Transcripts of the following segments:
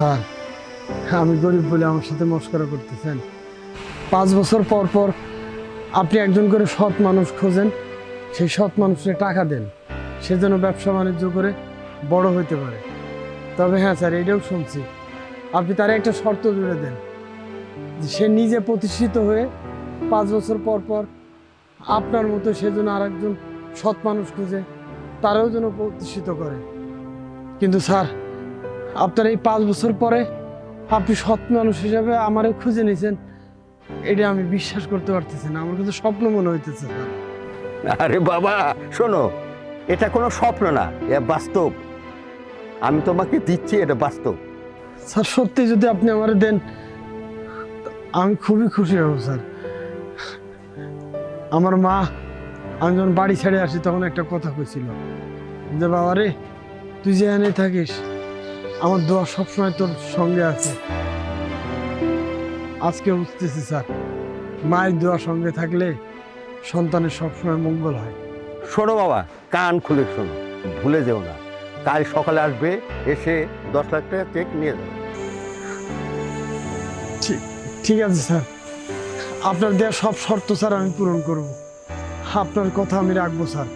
Sir, আমি গরিব বলে আমার সাথে মস্করা করতেছেন? 5 বছর পর পর আপনি একজন করে সৎ মানুষ খোঁজেন, সেই সৎ মানুষকে টাকা দেন, সে যেন ব্যবসা বাণিজ্য করে বড় হইতে পারে। তবে হ্যাঁ স্যার, এটাও শুনছি আপনি তার একটা শর্ত জুড়ে দেন, যে সে নিজে প্রতিষ্ঠিত হয়ে 5 বছর পর পর আপনার মতো সে যেন আর একজন সৎ মানুষ খুঁজে তারাও যেন প্রতিষ্ঠিত করে। কিন্তু স্যার, আপনার এই 5 বছর পরে আপনি সৎ মানুষ হিসাবে আমারে খুঁজে নিয়েছেন, এটা আমি বিশ্বাস করতে পারতেছি না। আমার কিন্তু স্বপ্ন মনে হইতেছে স্যার। আরে বাবা শোনো, এটা কোনো স্বপ্ন না, এ বাস্তব। আমি তোমাকে দিচ্ছি, এটা বাস্তব। স্যার সত্যি যদি আপনি আমারে দেন, আমি খুবই খুশি হব স্যার। আমার মা, আমি যখন বাড়ি ছেড়ে আসি তখন একটা কথা কইছিল, যে বাবা রে, তুই যেখানে থাকিস আমার দোয়া সবসময় তোর সঙ্গে আছে। আজকে বুঝতেছি স্যার, মায়ের দোয়া সঙ্গে থাকলে সন্তানের সবসময় মঙ্গল হয়। শোনো বাবা, কান খুলে শোনো, ভুলে যেও না। কাল সকালে আসবে, এসে 10 লাখ টাকা চেক নিয়ে যাবে। ঠিক আছে স্যার, আপনার দেওয়া সব শর্ত স্যার আমি পূরণ করব। আপনার কথা আমি রাখবো স্যার।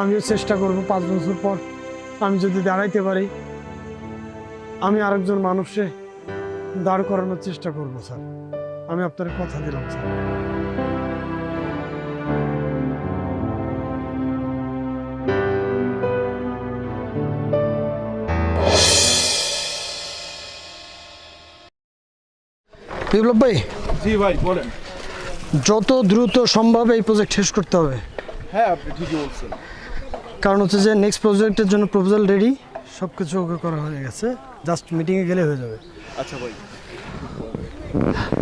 আমিও চেষ্টা করব 5 বছর পর আমি যদি দাঁড়াইতে পারি, আমি আরেকজন মানুষে দাঁড় করানোর চেষ্টা করব স্যার। আমি আপনার কথা দিলাম স্যার। বিপ্লব ভাই, জি ভাই বলেন। যত দ্রুত সম্ভব এই প্রজেক্ট শেষ করতে হবে। হ্যাঁ আপনি ঠিকই বলছেন। কারণ হচ্ছে যে নেক্সট প্রজেক্টের জন্য প্রপোজাল রেডি, সব কিছু ওকে করা হয়ে গেছে, জাস্ট মিটিংয়ে গেলে হয়ে যাবে। আচ্ছা ভাই।